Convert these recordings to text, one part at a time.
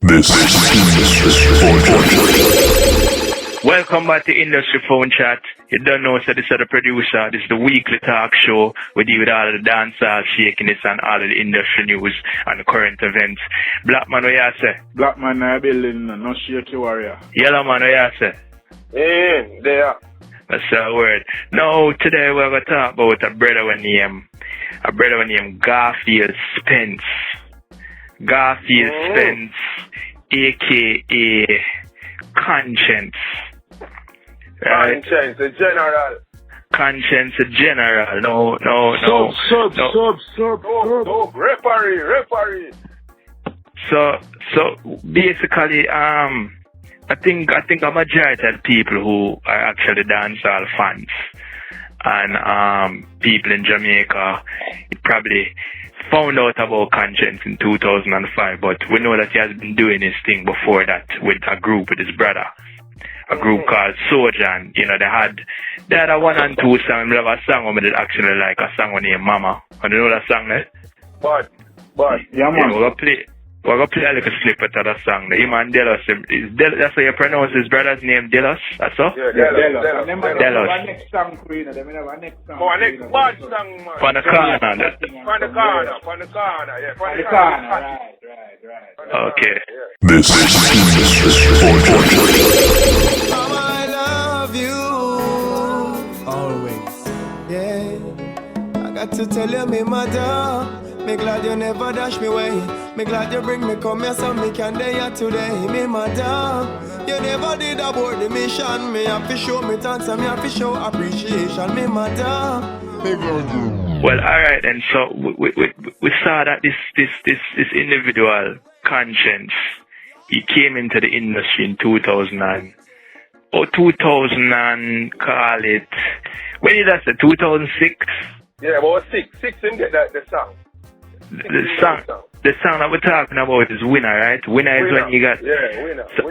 This is IndustryPhoneChat. Welcome back to Industry Phone Chat. You don't know, so this is the producer. This is the weekly talk show. We deal with all of the dancehall shakiness and all of the industry news and the current events. Black man, what you say? Black man, I building, no shaky warrior. Yellow man, what you say? There. That's the word. Now, today we're going to talk about a brother named Garfield Spence. Garfield Spence, a.k.a. Conscience. Right? Conscience, the general. Conscience, the general. No. Sub. Referee. So basically, I think a majority of people who are actually dancehall fans and people in Jamaica probably found out about Conscience in 2005, but we know that he has been doing his thing before that with a group with his brother. A group called Sojan. You know, they had a 1 and 2 song. We have a song where they actually like a song named Mama. And you know that song there? But. Yeah, man. We're going to play a little snippet of that song. The man Delos. That's how you pronounce his brother's name, Delos? That's all? Yeah, Delos. Delos. Next song, Queen. They have a next song. Next bad song, man. On the corner. Yeah. Right. Okay. This is IndustryPhoneChat. Mama, I love you always. Yeah, I got to tell you, me mother. Me glad you never dash me away. Me glad you bring me come here so me can day here today. Me mother, you never did abort the mission. Me have to show me thanks and me have to show appreciation. Me mother, me love you. Well, alright, and so we saw that this individual, Conscience, he came into the industry in 2000 call it, when did that say, 2006? Yeah, about 6 didn't get the song. The song that we're talking about is Winner, right? Winner is when you got... Yeah, Winner. So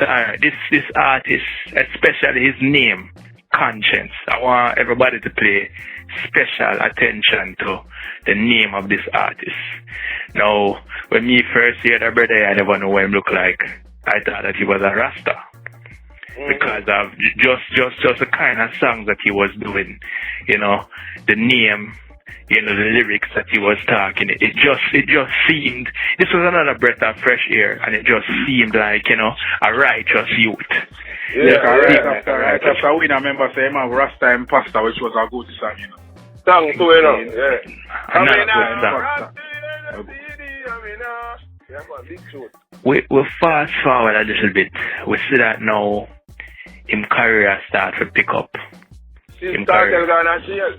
alright, this artist, especially his name, Conscience, I want everybody to pay special attention to the name of this artist. Now, when me first heard the brother, I never know what him look like. I thought that he was a Rasta. Because of just the kind of songs that he was doing, you know, the name, you know, the lyrics that he was talking, it just seemed, this was another breath of fresh air, and it just seemed like, you know, a righteous youth. Right after we remember say him have Rasta and Pasta, which was a good song, you know. Song too, you know. Yeah. Big shoot. We fast forward a little bit. We see that now him career start to pick up. Since Cartel gone to jail.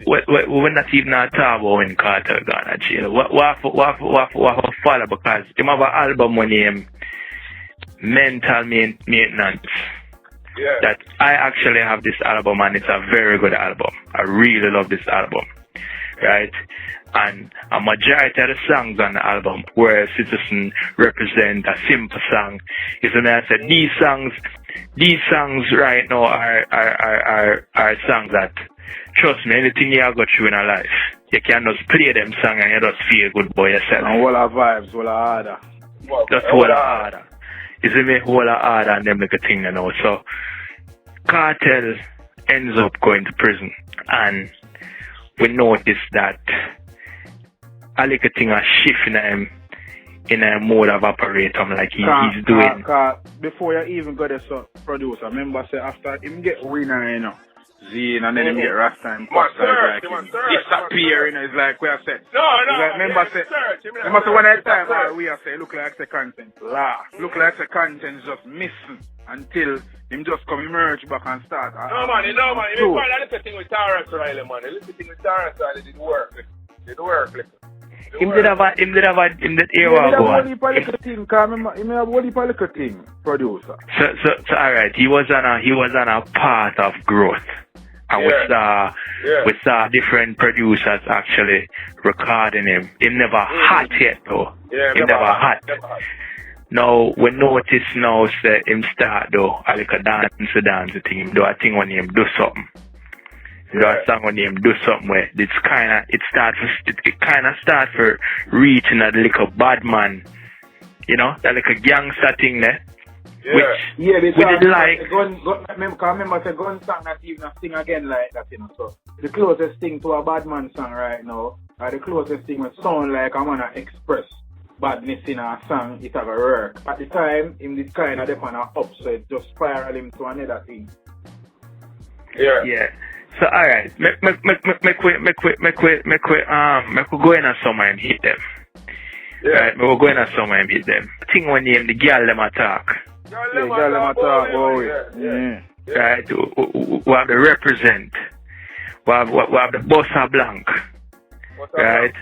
We're not even talking about when Cartel gone to jail. What follow, because him have an album named Mental Maintenance. Yeah. That I actually have this album, and it's a very good album. I really love this album. Right? And a majority of the songs on the album where Citizen represent a simple song. Is when I said these songs right now are songs that, trust me, anything you have got through in a life, you can just play them songs and you just feel good by yourself. And all our vibes, all our order. Just all our order. You see me, all our order and them like a thing, you know. So Cartel ends up going to prison, and we notice that a little thing a shift in a mode of operatum, like he's doing. Before you even got a producer, remember say after him get Winner, you know, Zine, and then him get Rasta and Pasta, like disappear, you know, it's like we have said. No. Like, remember say when I time we have say look like the content look like the content just missing until him just come emerge back and start. No man, you find a little thing with Taras Riley, man. A little thing with Taras Riley didn't work. Him did have era go on. He have a little thing, producer. So alright, he was on a path of growth. And we saw different producers actually recording him. Him never hot yet though. Yeah, him never hot. Now we notice now say him start though a little dance thing. Him do a thing when him do something. That song when him do something where it kind of start for reaching a little bad man You know, that like a gangster thing there. Yeah, because we did like remember the gun song not even a sing again like that, you know. So the closest thing to a bad man song right now, or the closest thing would sound like I'm gonna express badness in a song, it have a work. At the time, him this kind of depend on up, so it just spiral him to another thing. Yeah. So alright, make we go in a summer and hit them. Right, we will go in a summer and hit them. I think one name the girl them attack. Right, we have the represent. We have the bossa blank. Right?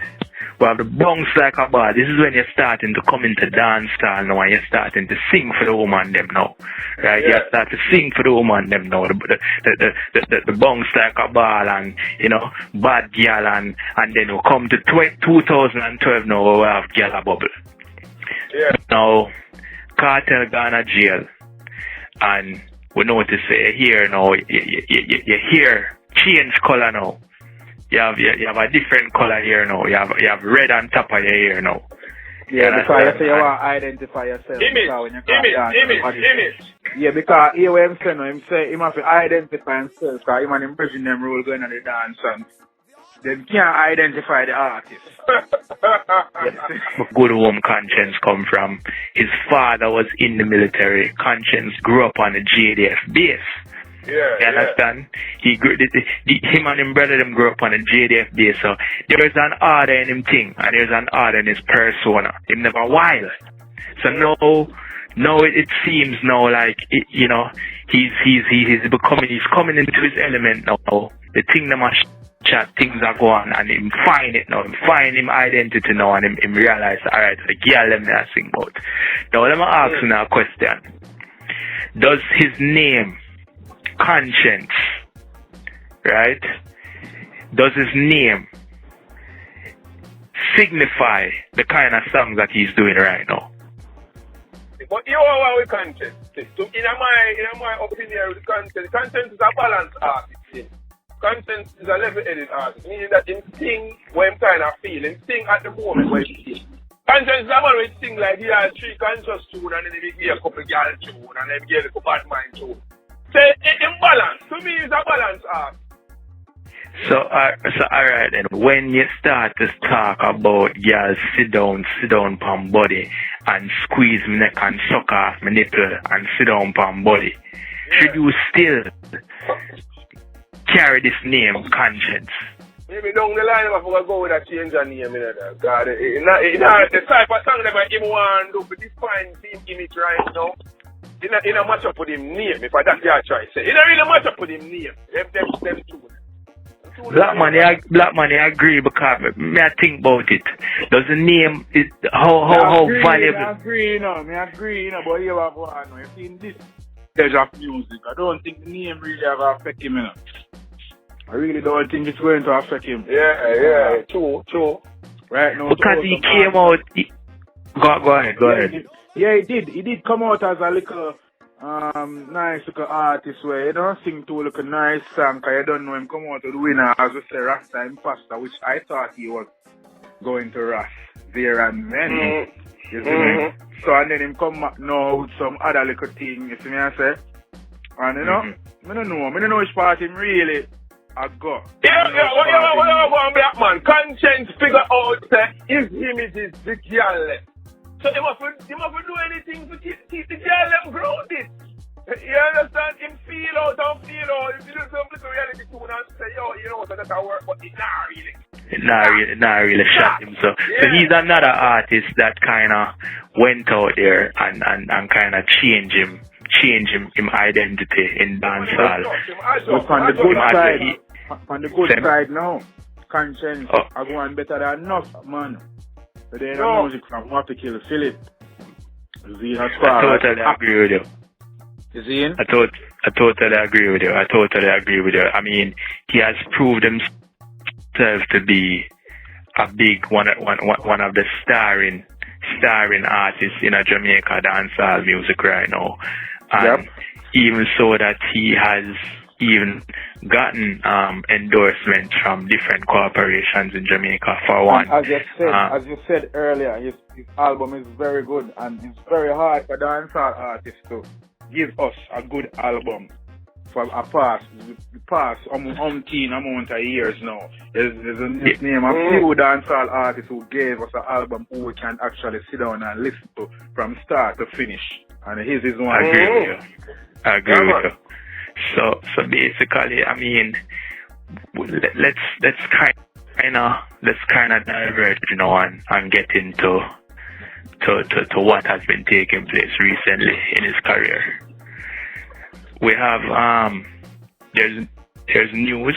We have the bounce like a bar. This is when you're starting to come into dance style now, and you're starting to sing for the woman them now. Right? You start to sing for the woman them now. The bounce like a ball and, you know, bad girl and then we come to 2012 now we have girl a bubble. Now, Cartel gone to jail and we notice here now, you hear change color now. You have a different color here now. You have red on top of your hair now. Yeah, because you say you want to identify yourself. Image. Yeah, because here what him say now, him say him have to identify himself because him and him president them rule going on the dance and they can't identify the artist. Good home Conscience come from. His father was in the military. Conscience grew up on the JDF base. You understand? Him and him brother them grew up on the JDF base, so there is an order in him thing, and there's an order in his persona. Him never wild. So now it seems now like you know he's coming into his element now. The thing that must chat, things are going, and him find it now. Him find him identity now, and him realize, alright, the girl them I sing about. Now let me ask you now a question. Does his name Conscience, right? Does his name signify the kind of songs that he's doing right now? But you are with Conscience. So in my opinion, with Conscience is a balanced artist. Conscience is a level-headed artist, meaning that him sing when him kind of feel, him sing at the moment when he feel. Conscience is a man who sing like he has 3 conscious tunes and then he give a couple girl tune and then he give a couple bad mind tune. So imbalance to me is a balance art. So alright then, when you start to talk about girls sit down pon body and squeeze my neck and suck off my nipple and sit down pon body, should you still carry this name Conscience? Maybe down the line if I go with a change of name, God, the type of song that him want to do for define his image right now. In a match up with him name, if I that's your choice. In a really match up with him name. Them two. Black man, I agree because I think about it. Does the name is how valuable? I agree, but you have one. You see in this stage of music, I don't think the name really have affect him, you know. I really don't think it's going to affect him. Yeah, true. Right now. Because he came out. Go ahead. Yeah, he did come out as a little nice little artist where he don't sing to like a nice song because you don't know him come out to the winner as we say Rasta Imposter, which I thought he was going to Ras there and then. You see me? So and then him come back now with some other little thing, you see me I say? And you know, I don't know which part him really I go. What black man? Conscience figure out that his image is the girl. So he must do anything to keep the girl them grounded. You understand? Him feel out. If you do some little reality tune and say, yo, you know what, that's how work, but it's not really. It not really shot him. So he's another artist that kind of went out there and kind of changed him identity in dancehall. But on the good side now, Conscience are going better than enough, man. So they have music from Wappy Kill Philip. I totally agree with you. You see him? I totally agree with you. I mean, he has proved himself to be a big one of the starring artists in a Jamaica dancehall music right now. And even so that he has even gotten endorsements from different corporations in Jamaica for one. And as you said earlier, his album is very good, and it's very hard for dancehall artists to give us a good album for a past umpteen amount of years now. There's a name of few dancehall artists who gave us an album who we can actually sit down and listen to from start to finish. And his is one. I agree with you. So basically, I mean, let's kind of diverge, you know, and get into to what has been taking place recently in his career. We have there's news,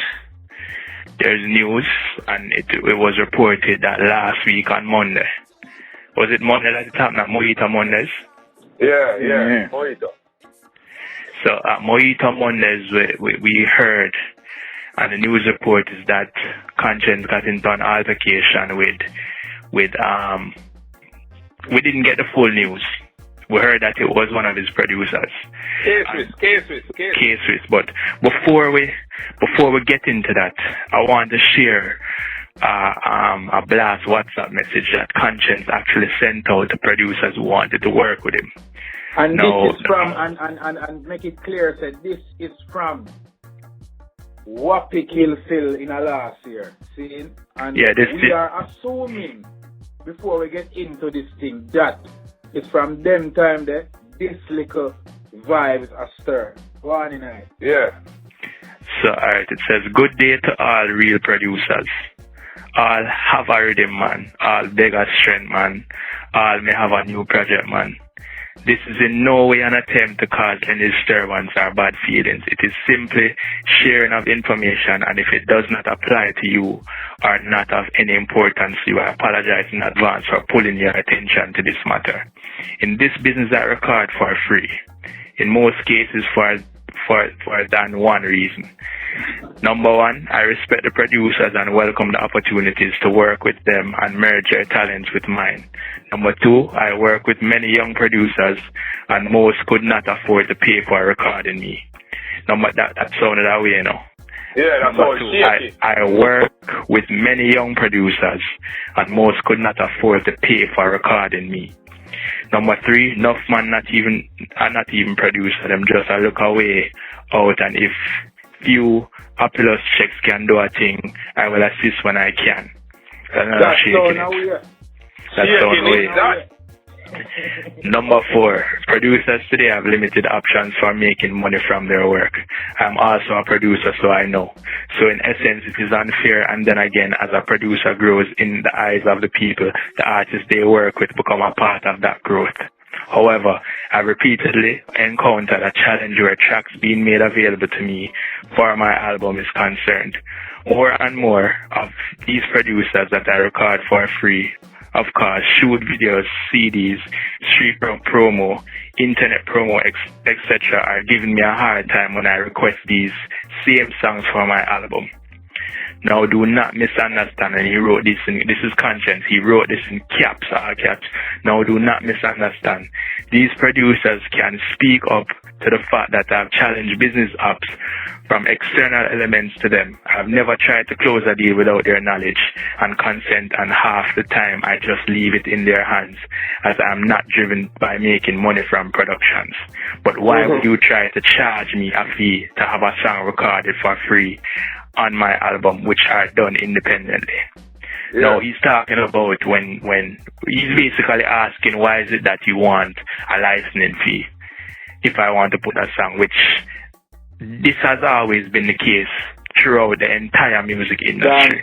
and it was reported that last week on Monday, was it Monday that it happened at Mojito Mondays? Yeah. Mojito. So at Mojito Mondays, we heard, and the news report is that Conscient got into an altercation with we didn't get the full news. We heard that it was one of his producers. Case. But before we get into that, I want to share a blast WhatsApp message that Conscience actually sent out to producers who wanted to work with him. And this is from, and make it clear, said this is from Wapik Hill in a last year. See? And we are assuming, before we get into this thing, that it's from them time that this little vibes are stirred. Go on in it. Yeah. So, alright, it says, good day to all real producers. All have a rhythm, man. All beg a strength, man. All may have a new project, man. This is in no way an attempt to cause any disturbance or bad feelings. It is simply sharing of information, and if it does not apply to you or not of any importance to you, I apologize in advance for pulling your attention to this matter. In this business, I record for free. In most cases, for than one reason. Number one, I respect the producers and welcome the opportunities to work with them and merge their talents with mine. Number two, I work with many young producers and most could not afford to pay for recording me. That sounded that way, you know. Yeah, that's Number two, I work with many young producers and most could not afford to pay for recording me. Number three, enough man not even producer, them just a look away out, and if few Apollos checks can do a thing, I will assist when I can. That's Number four, producers today have limited options for making money from their work. I'm also a producer, so I know. So in essence, it is unfair, and then again, as a producer grows in the eyes of the people, the artists they work with become a part of that growth. However, I repeatedly encountered a challenge where tracks being made available to me for my album is concerned. More and more of these producers that I record for free, of course, shoot videos, CDs, street promo, internet promo, etc. are giving me a hard time when I request these same songs for my album. Now, do not misunderstand, and he wrote this is Conscience, he wrote this in caps, all caps. Now, do not misunderstand. These producers can speak up to the fact that I've challenged business ops from external elements to them. I've never tried to close a deal without their knowledge and consent, and half the time I just leave it in their hands, as I'm not driven by making money from productions. But why would you try to charge me a fee to have a song recorded for free on my album, which are done independently? Yeah. Now, he's talking about when he's basically asking, why is it that you want a licensing fee if I want to put a song, which this has always been the case throughout the entire music industry.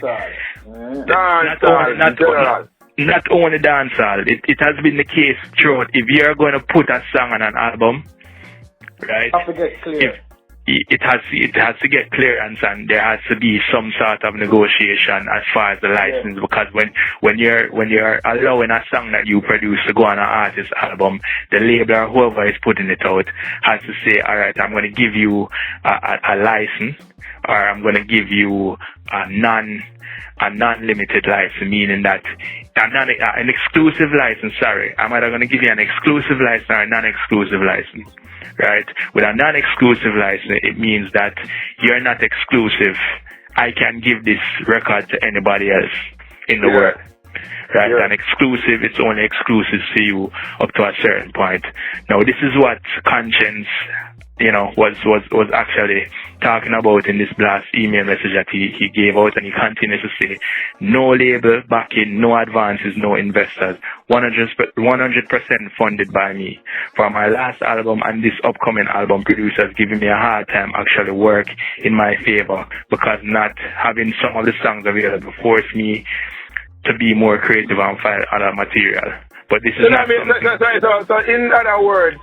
Not only dancehall, it has been the case throughout. If you're going to put a song on an album, right? Have to get clear. It has to get clearance, and there has to be some sort of negotiation as far as the license, because when you're allowing a song that you produce to go on an artist's album, the label or whoever is putting it out has to say, all right, I'm going to give you a license, or I'm going to give you a non-limited license, meaning that an exclusive license, sorry. I'm either going to give you an exclusive license or a non-exclusive license, right? With a non-exclusive license, it means that you're not exclusive. I can give this record to anybody else in the world. Right, and exclusive, it's only exclusive to you up to a certain point. Now, this is what Conscience, was actually talking about in this blast email message that he gave out, and he continues to say, no label backing, no advances, no investors, 100% funded by me. For my last album and this upcoming album, producers giving me a hard time actually work in my favor, because not having some of the songs available forced me to be more creative and find other material. But this is not so in other words,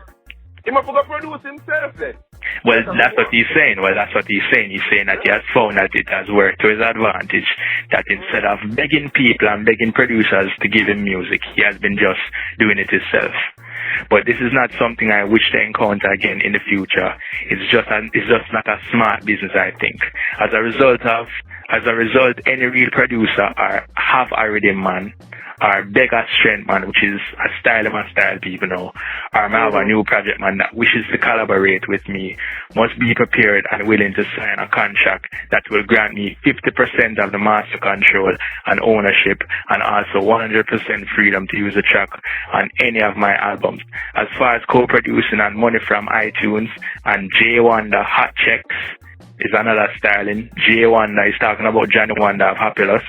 he must produce himself then. Well, that's what he's saying. He's saying that he has found that it has worked to his advantage, that instead of begging people and begging producers to give him music, he has been just doing it himself. But this is not something I wish to encounter again in the future. It's just not a smart business, I think. As a result, any real producer or have a rhythm man, or beg a strength man, which is a style people know, or have a new project man that wishes to collaborate with me, must be prepared and willing to sign a contract that will grant me 50% of the master control and ownership, and also 100% freedom to use a track on any of my albums. As far as co-producing and money from iTunes and J1 the hot checks is another styling. J1 is talking about Johnny Wonder of Happilus.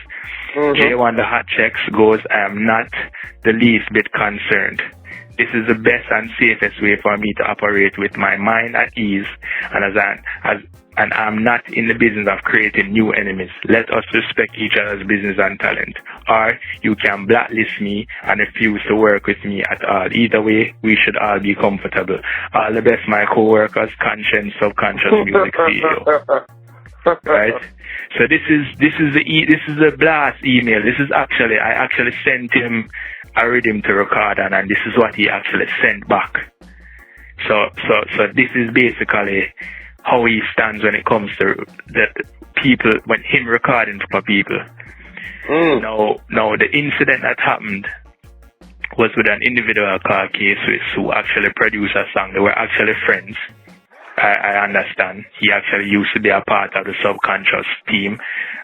J1 the hot checks goes, I am not the least bit concerned. This is the best and safest way for me to operate with my mind at ease, and I'm not in the business of creating new enemies. Let us respect each other's business and talent. Or you can blacklist me and refuse to work with me at all. Either way, we should all be comfortable. All the best, my co-workers, Conscient, Subconscious Music CEO. Right? So this is the blast email. I actually sent him a rhythm to record, and this is what he actually sent back. So this is basically how he stands when it comes to the people, when him recording for people. Now the incident that happened was with an individual called K-Swiss who actually produced a song. They were actually friends. I understand. He actually used to be a part of the Subconscious team.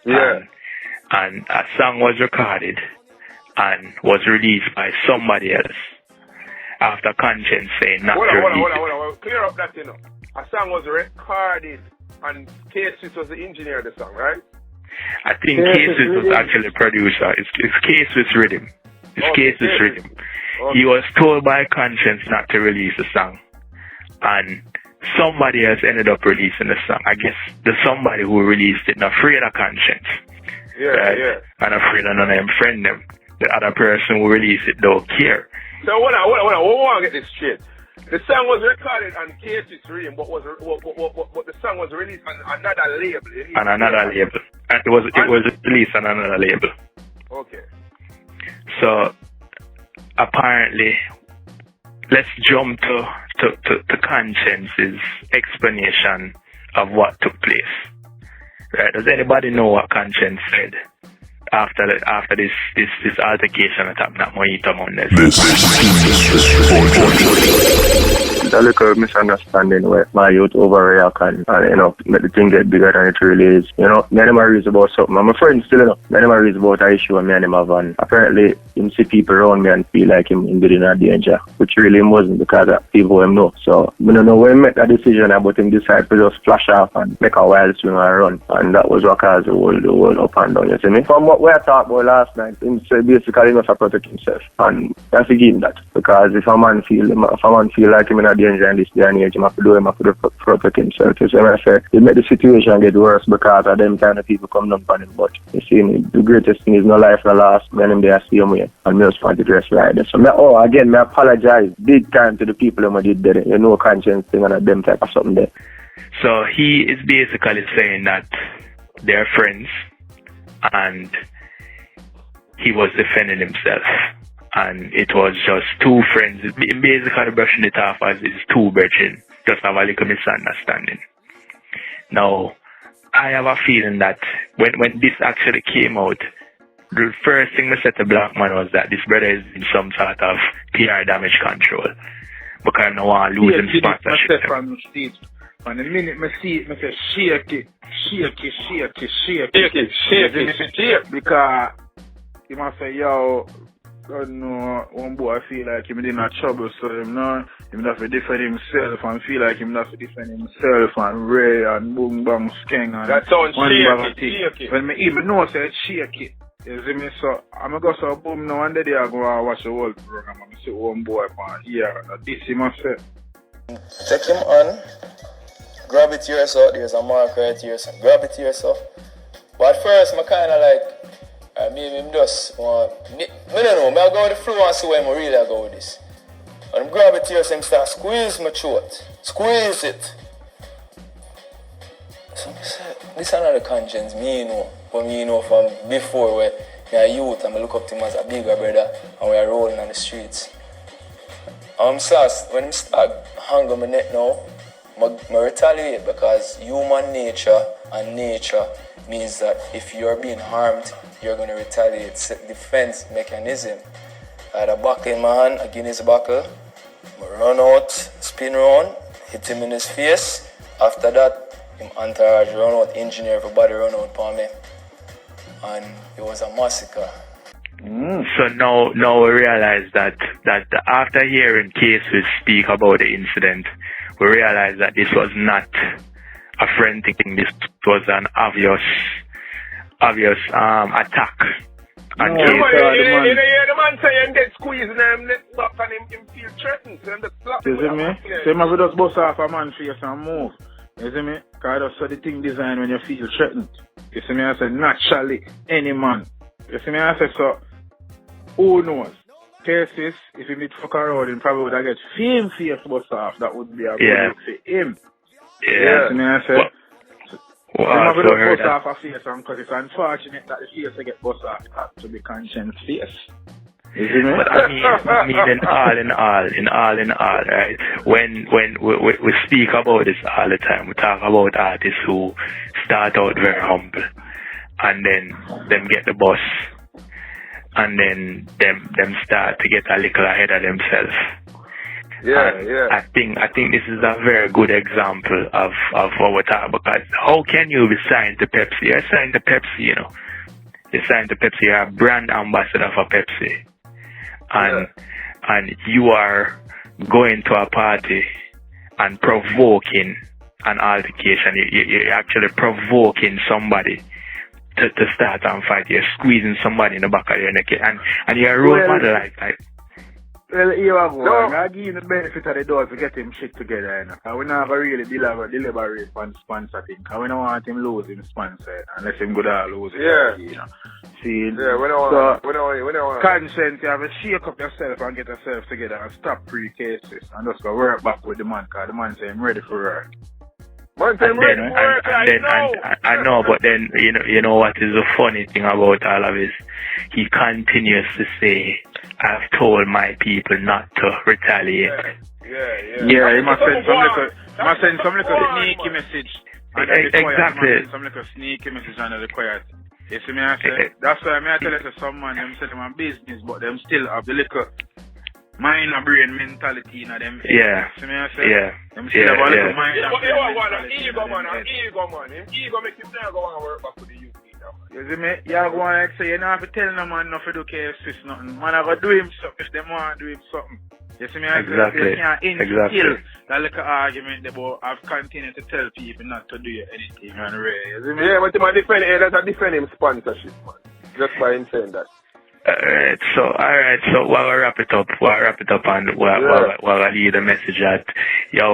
Yeah. And a song was recorded and was released by somebody else after Conscience saying not to release it. Hold on. Clear up that, A song was recorded and K-Swiss was the engineer of the song, right? I think K-Swiss was actually a producer. It's K-Swiss rhythm. K-Swiss rhythm. Okay. He was told by Conscience not to release the song. And somebody else ended up releasing the song. I guess the somebody who released it, not afraid of Conscience. Yeah. And afraid of none of them friend them. The other person who released it don't care. So hold on. We want to get this straight. The song was recorded on K-Swiss rhythm, but the song was released on another label. On another label. And it was released on another label. Okay. So apparently, let's jump to Conscience's explanation of what took place. Right? Does anybody know what Conscience said after this altercation that happened at Mojito Mondays? This is IndustryPhoneChat. It's a little misunderstanding where my youth overreact and make the thing get bigger than it really is. Me and him are reason about something. I'm a friend still, Me and him are reason about an issue and me and him have, and apparently him see people around me and feel like him in a danger, which really him wasn't because of people him know. So I don't know when he made that decision about him decide to just flash off and make a wild swing and run, and that was what caused the whole up and down, you see me? From what we talked about last night, him said basically he must protect himself, and that's again that, because if a man feel like him in a danger in this day and age, he have to protect himself. You see what I say? It made the situation get worse because of them kind of people coming up on him, but you see, the greatest thing is no life no loss when him there same way, and me just want to dress like that. So I apologize big time to the people who did that, Conscience thing and them type of something there. So he is basically saying that they're friends and he was defending himself, and it was just two friends. Basically brushing it off as his two brethren just have a little misunderstanding. Now, I have a feeling that when this actually came out, the first thing I said to Black Man was that this brother is in some sort of PR damage control because I don't want to lose him sponsorship. From the States. And the minute I see it, I say shake it. Because you must say, yo, God no, one boy feel like him in a trouble, so him have to defend himself and feel like him have to defend himself and Ray and boom bang skeng and that sounds shaky. When me even know say it's shaky. You see me, so I'm gonna go so boom now and then I go and watch the whole program and see one boy on here and this he must say. Take him on, grab it to yourself, there's a mark right here, so grab it to yourself. But first I kinda like maybe him just want I don't know, I go with the flow and see where I really go with this. And grab it to yourself and start squeeze my throat. Squeeze it. So this is another conscience me know. But me know from before where me a youth and I look up to him as a bigger brother and we are rolling on the streets. So when I start hanging my neck now, I retaliate because human nature and nature means that if you're being harmed, you're going to retaliate. It's a defense mechanism. I had a buckle in my hand, I give him his buckle, I run out, spin around, hit him in his face. After that, him entourage run out, engineer, everybody run out upon me. And it was a massacre. So now we realize that after hearing cases speak about the incident, we realize that this was not a friend thing. This was an obvious attack. And no, the man say him get squeezed and him back and him feel threatened. So you see me? So him have to just bust off a man's face and move. You see me? Because I just saw the thing designed when you feel threatened. You see me? I said naturally, any man. You see me? I said so. Who knows? Cases, if he meet fuck around, him probably would have get film face bust off. That would be a good look for him. Yeah. You see me? I said. Well, I'm going to bust off a face because it's unfortunate that the face get bust off has to be conscience face. You see me? But I mean in all, right? When we speak about this all the time, we talk about artists who start out very humble and then them get the bus and then them start to get a little ahead of themselves. Yeah. I think this is a very good example of what we're talking about. Because how can you be signed to Pepsi? You're signed to Pepsi, you know. You're signed to Pepsi. You're a brand ambassador for Pepsi, and you are going to a party and provoking an altercation. You're actually provoking somebody to start and fight. You're squeezing somebody in the back of your neck, and you're a role model like. Well, here I go. I give him the benefit of the doubt to get him shit together, you know. Because we never really deliberate on sponsor thing. Because we don't want him lose his sponsor unless him go down lose it. Yeah. You know. See? Yeah, we don't want Conscient, you have to shake up yourself and get yourself together and stop pre-cases. And just go work back with the man. Because the man say I'm ready for work. I know, but then you know what is the funny thing about all of this? He continues to say, "I've told my people not to retaliate." Yeah, he must send some little sneaky message. Exactly. Some little sneaky message under the quiet. You see me? I say that's why I tell it to some man. Them say them a business, but them still have the little mind and brain mentality in them. Yeah. See me? I say them still have a little mind and brain mentality. Ego man. Ego make him never go and work back with the youth. You see me? You go and say you don't have to tell no man not to do KFC nothing. Man, I go do him something if them want to do him something. You see me? Exactly. You can't instill that little argument about I've continued to tell people not to do anything and you see me? Yeah, but him defend him sponsorship, man. Just by him saying that. Alright, so while we wrap it up and while I leave the message that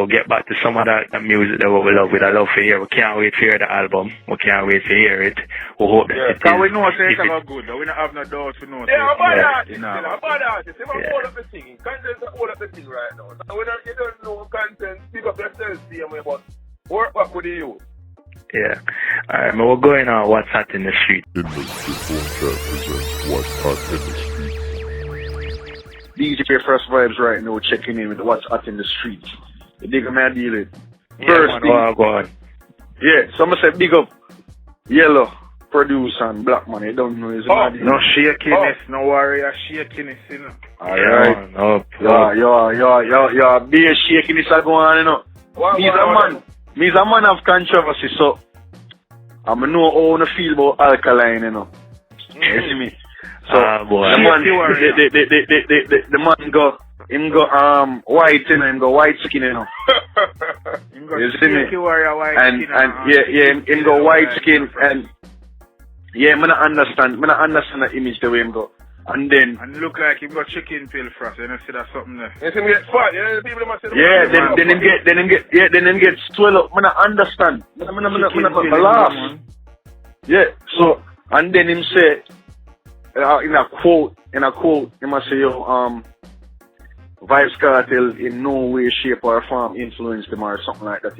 get back to some of the music that we love with. I love to hear. We can't wait to hear the album. We can't wait to hear it. We hope that it is. Because we know it's about good. We don't have no doubt to know. Yeah, about artists. About artists. They want to hold up the thing. Conscience is hold up the thing right now. So you don't know conscience. Pick up yourself, see him, but work back with the youth. Yeah. Alright, we're going on What's Hot in the Street. IndustryPhoneChat presents What's Hot in the Street. DJ First Vibes right now checking in with What's Hot in the Street. The digger man deal it. First, go on. Yeah, so I'm going to say big up Yellow, produce and black man, you don't know his name. No shakiness, no warrior shakiness, you know. Alright. No. Yo, be a shakiness are going on, you know. Me's a man of controversy, so I know how I feel about alkaline, you know. You see me? So boy. the man go white, you know, him go white skin, you know. You see me? And him go white skin and man I understand the image the way him go. And then look like him got chicken pill frost, you know, see that something there. You see me get fat, you know, the people must say then him get swell up. Man I understand. Man laugh. Yeah, so and then him say in a quote, he must say, Vibes Cartel in no way, shape or form influenced him or something like that,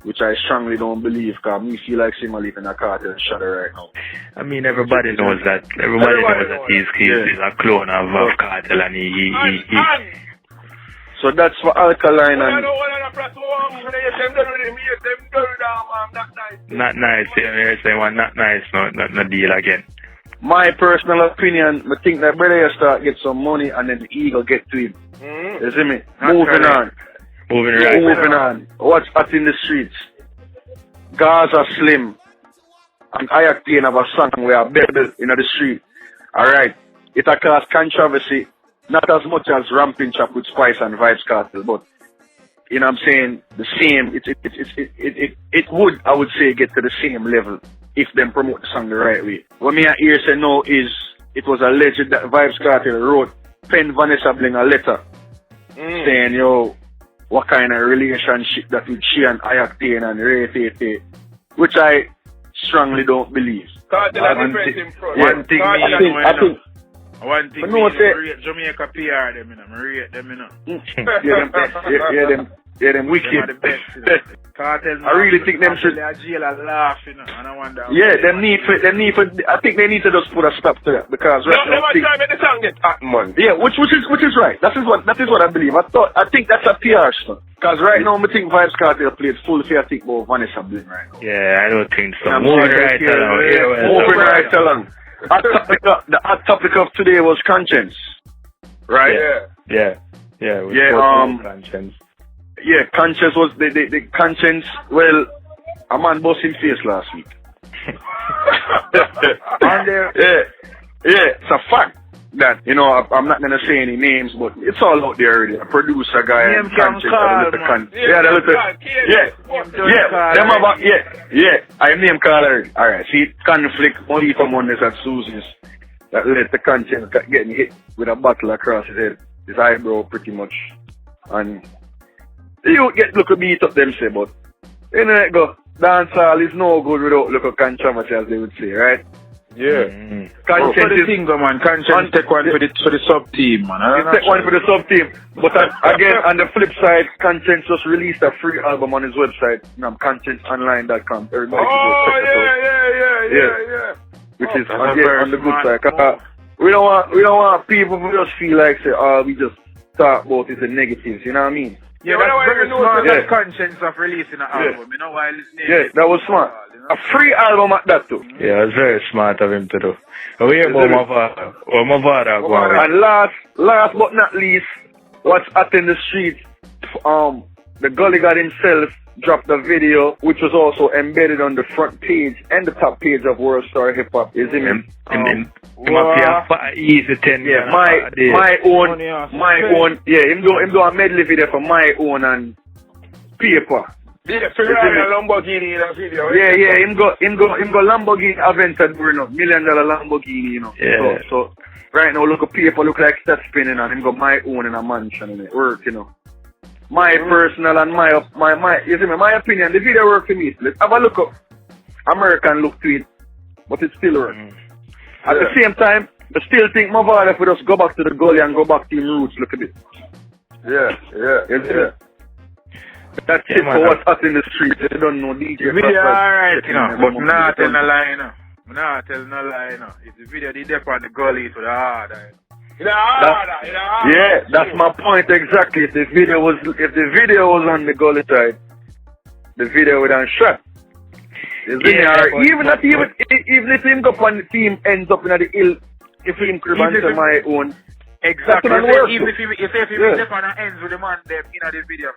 which I strongly don't believe, because me feel like him live in a cartel shadow right now. I mean, everybody knows that. Everybody knows that he's a clone of Cartel, and he. So that's for alkaline and. Not nice. You're saying one not nice. No deal again. My personal opinion, I think that brother start get some money and then the ego get to him. You see me? Moving on. What's hot in the streets? Gaza Slim and Octane have a song where I bebel in the street. Alright. It a cause controversy, not as much as Ramping Chop with Spice and Vibes Cartel, but you know what I'm saying, the same, it would, I would say, get to the same level if them promote the song the right way. What me hear say no is, it was alleged that Vibes Cartel wrote Pen Vanessa Bling a letter saying, yo, what kind of relationship that with she and Octane and Ray Tate, which I strongly don't believe. One thing, rate Jamaica PR them, you know. I rate them, you know. them wicked. The best, you know. Cartels, I really think them should. Jail and laugh, you know. And I wonder. Them need for. I think they need to just put a stop to that because right now. The song get hot, man. Yeah, which is right. That is what I believe. I think that's a PR stunt. Because right now, I think Vibes Cartel plays full fair think about Vanessa Bling right now. Yeah, I don't think so. Moving right along. The hot topic of today was conscience, right? Yeah. Conscience. Yeah, conscience was the conscience. Well, a man bust his face last week. It's a fact that I'm not gonna say any names, but it's all out there already. A producer guy and conscience. I name call already. Alright, see, conflict only for Mondays and Tuesdays that led the conscience getting hit with a bottle across his head, his eyebrow pretty much. And you get look a beat up them say, but you know it go. Dancehall is no good without look of controversy, as they would say, right? Yeah. Conscience is thing, man. Conscience take one for the sub team, man. Take one for the sub team. But again, on the flip side, Conscience just released a free album on his website, conscienceonline.com. Everybody can go check it out. Yeah. Which is on the good side. We don't want people to just feel like say, we just talk about it in negatives. You know what I mean? Yeah, that's very smart. That Conscience of releasing an album. You know why listening? Yeah, that was smart. A free album at that too. Yeah, it's very smart of him to do. We hear about Mavada going. And last but not least, what's hot in the streets, the Gully God himself dropped a video which was also embedded on the front page and the top page of World Star Hip Hop. Is him? Easy 10. Yeah, my own. Him do a medley video for my own and paper. Yeah, Ferrari and Lamborghini in that video. Yeah, him go Lamborghini Aventador, $1 million Lamborghini, Yeah. So right now look at paper look like stuff spinning and him go my own in a mansion and it work, My personal and my you see me, my opinion, the video work for me. Let's have a look up American look to it, but it still works. At the same time, I still think my father would just go back to the gully and go back to his roots, look at it. Yeah. That's it for what's hot in the streets. They don't know DJ. Video alright, but not tell no lie, Not tell no lie, If the video did up on the gully, it would have hard, Yeah, that's my point exactly. If the video was on the gully side, the video would have shot. Even if him go on the team ends up in the ill, if him crib onto my own. Exactly. Even if he step on the ends with the man there in the video,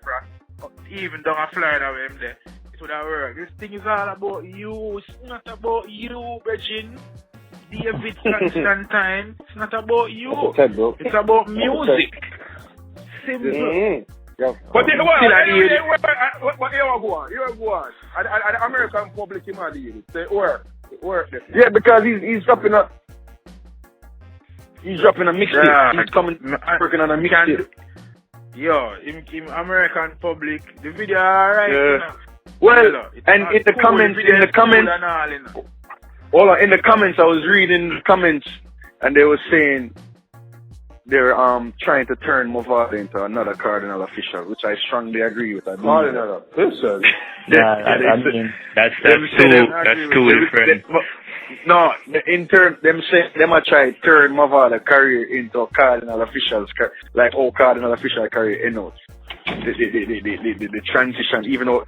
even down a Florida with him there, it would have worked. This thing is all about you. It's not about you, Virgin. David Constantine. It's not about you. It's about music. Simple. Yeah. But you go on. And the American public him say work. Yeah, because he's dropping a mixtape. Yeah, He's working on a mixtape. Yo, in American public, the video alright. Yeah. Well, and in the comments, I was reading the comments, and they were saying they're trying to turn Movada into another cardinal official, which I strongly agree with. Cardinal official. I mean, that's too different. No, in turn, them are trying to turn Movada career into a cardinal official's like all cardinal official career enough. The transition, even though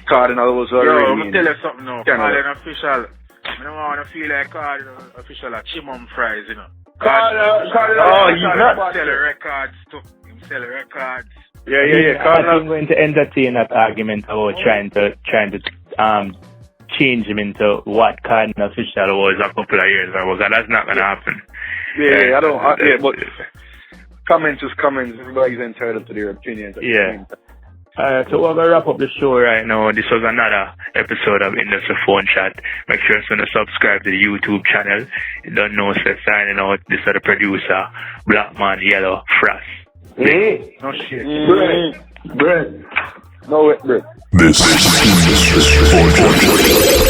cardinal was already. Yo, I'm gonna tell you something now. Cardinal official. I don't want to feel like cardinal official at Chimum Fries, you know. He's not selling records too. Him selling records. Yeah. I'm going to entertain that argument about trying to change him into what cardinal official was a couple of years ago. That's not going to happen. But comments is comments. Everybody's entitled to their opinions. Yeah. So we're going to wrap up the show right now. This was another episode of IndustryPhoneChat. Make sure to subscribe to the YouTube channel. You don't know, so signing out. This is the producer, Black Man Yellow Frost. No shit. Bread. No wet bread. This is IndustryPhoneChat.